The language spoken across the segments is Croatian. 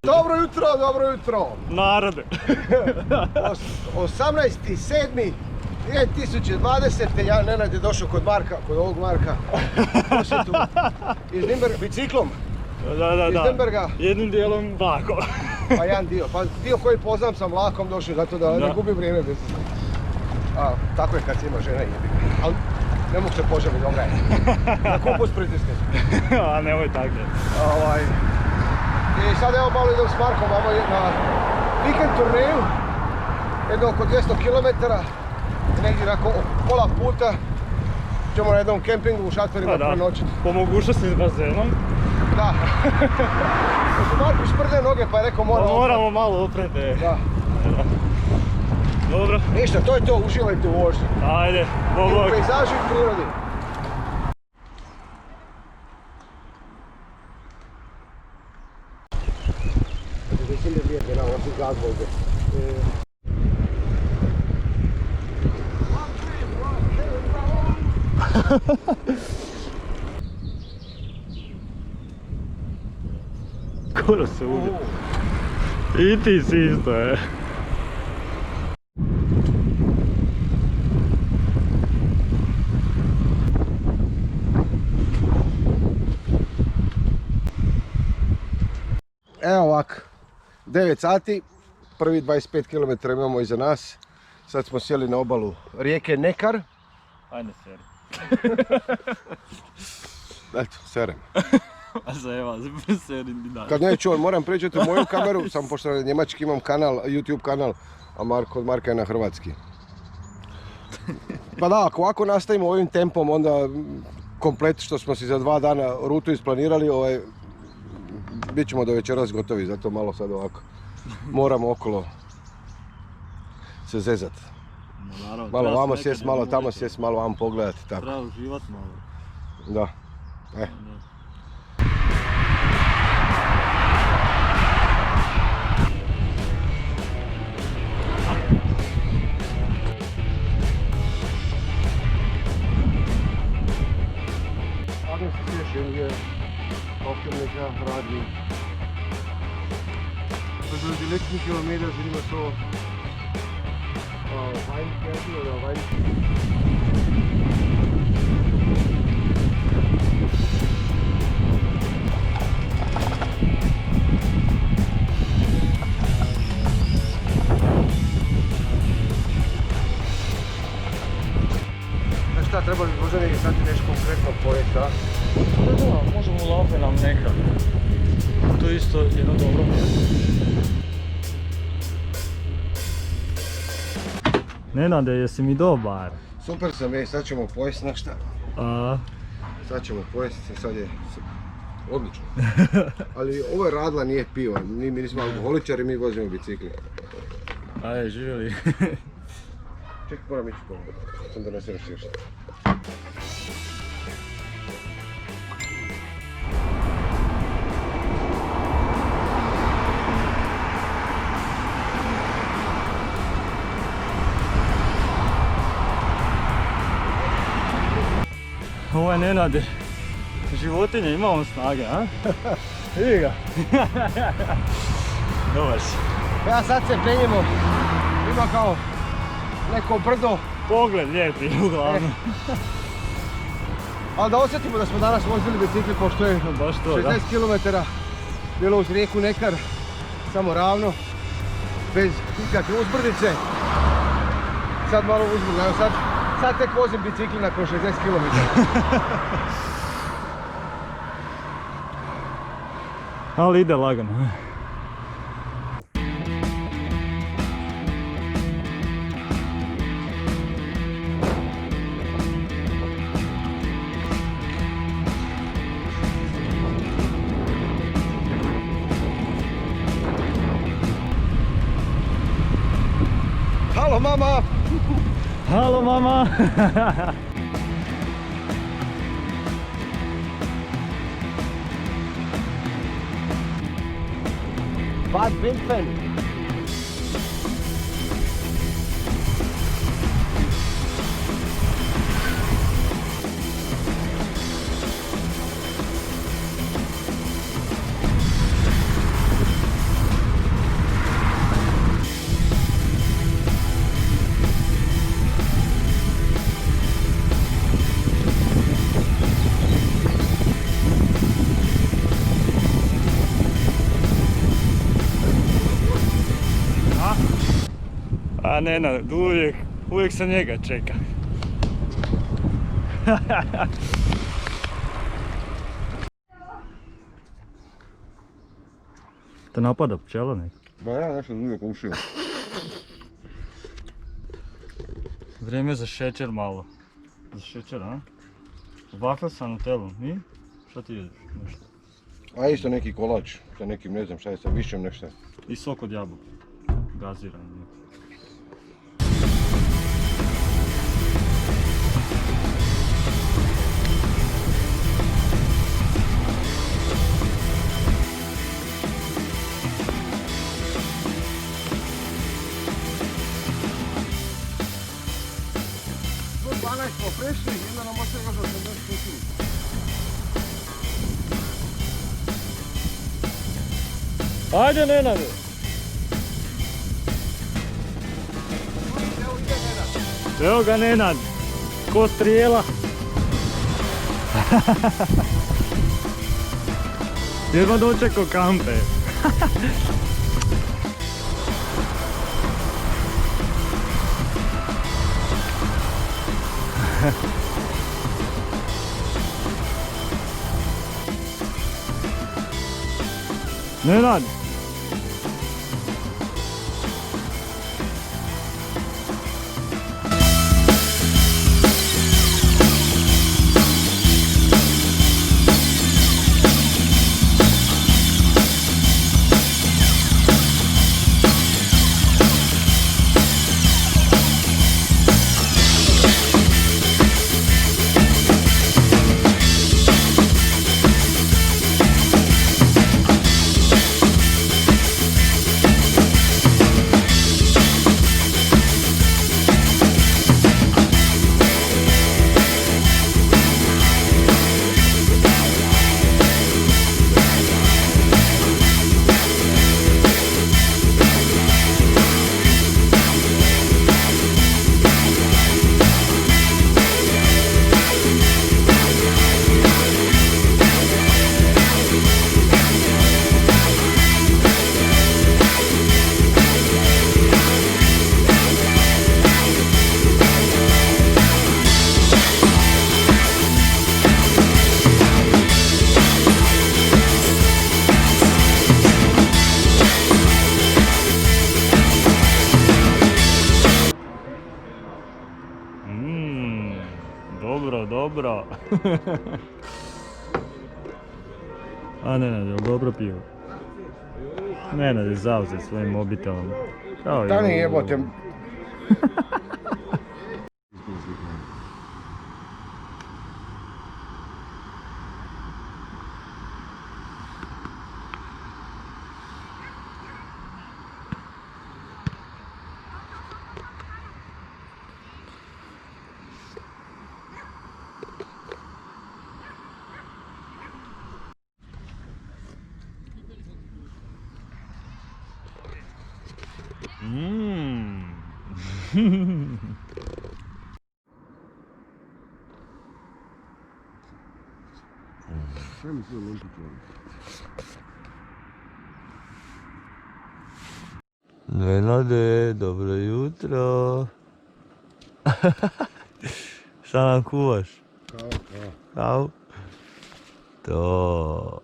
Dobro jutro, dobro jutro. Narode. 18.7.2020. Ja Nenad je došao kod Marka, kod ovog Marka. Posjetu iz Nürnberga, biciklom. Da. Iz Nürnberga. Jednim dijelom vlakom. Pa jedan dio, pa dio koji poznam sam vlakom došao, zato da ne gubim vrijeme bez... Tako je kad se ima žena i jebi. Ali ne mogu se požaliti, dobra je. Na kupus pritisne. A nemoj tako. I sad evo malo idem s Markom, vamo na vikend turneju. Jedno oko 200 km. Negdje nakon pola puta ćemo na jednom kempingu u šatorima prenoćiti. Po mogućnosti s bazenom. Da. Marku šprde noge pa je rekao moramo malo oprete. Da. Dobro. Ništa, to je to, uživajte u vožnji. Ajde, bog. I u pejzažu i prirodi. Det är det vi har varit glad för. Skoro se ubio. I ti si isto, je. Evo ovako, 9 sati, prvi 25 km imamo iza nas. Sad smo sjeli na obalu rijeke Nekar. Ajde seri. Eto, serem. A zajeva, serim i dalje. Kad neću, moram pričati u moju kameru, sam pošto na njemački imam kanal, YouTube kanal, a kod Marka je na hrvatski. Pa da, ako ovako nastavimo ovim tempom, onda komplet što smo si za 2 dana rutu isplanirali, bit ćemo do večeras gotovi, zato malo sad ovako moramo okolo se zezat. Malo vamo sjest, malo tamo sjest, malo vam pogledati, tako. Treba uživat malo. Da. Adam se sješen je aufgenommen Radio. Also die letzten Kilometer sind immer so Weingärten oder Wein. Šta treba bi možda neki sad nešto konkretno pojeti, a? Da, možemo lape nam nekad. To je isto jedno dobro mjesto. Nenade, jesi mi dobar? Super sam, sad ćemo pojesti, znaš šta? Sad ćemo pojesti, sad je odlično. Ali ovo je radla, nije piva, mi nismo alkoholičari, mi vozimo bicikli. Ajde, živjeli. Ček, moram ići po sam donesem još šta. Ovo je Nenade. Životinje, imamo snage, a? Vidi ga. Dobar si. Ja sad se penjemo, ima kao neko brdo. Pogled lijepi, uglavnom. Ali da osjetimo da smo danas vozili bicikli, pošto je 60 km bilo uz rijeku Nekar, samo ravno, bez nikakve uzbrdice. Sad malo uzbrdo, sad tek vozim bicikli nakon 60 km. Ali ide lagano. Halo mama! Halo mama! Bad Wimpfen! A Nenad, uvijek se njega čeka. Te napada pčela neka? Ba ja nešto drugo komšiju. Vrijeme za šećer malo. Za šećer, a? Vafel sa nutelom, i? Šta ti jedeš? Nešto. A isto neki kolač sa nekim, ne znam šta je, sa višćem nešto. I sok od jabuka. Gaziran. Do 12 smo prešli i onda nam ostaje još 84. Ajde Nenade! Evo ga Nenad, ko strijela. Jedva dočekao kampe. Nenad! Dobro. A Nenad, jel dobro pivo? Nenad je zauzet svojim mobitelom. Kao Stani i jebote. Nenade, dobro jutro. Šta nam kuvaš? Kao? To.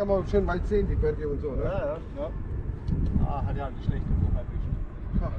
man schön weit sehen, die Berge und so, ne? Ja. Ah, hat ja eine schlechte Woche erwischt. Ha.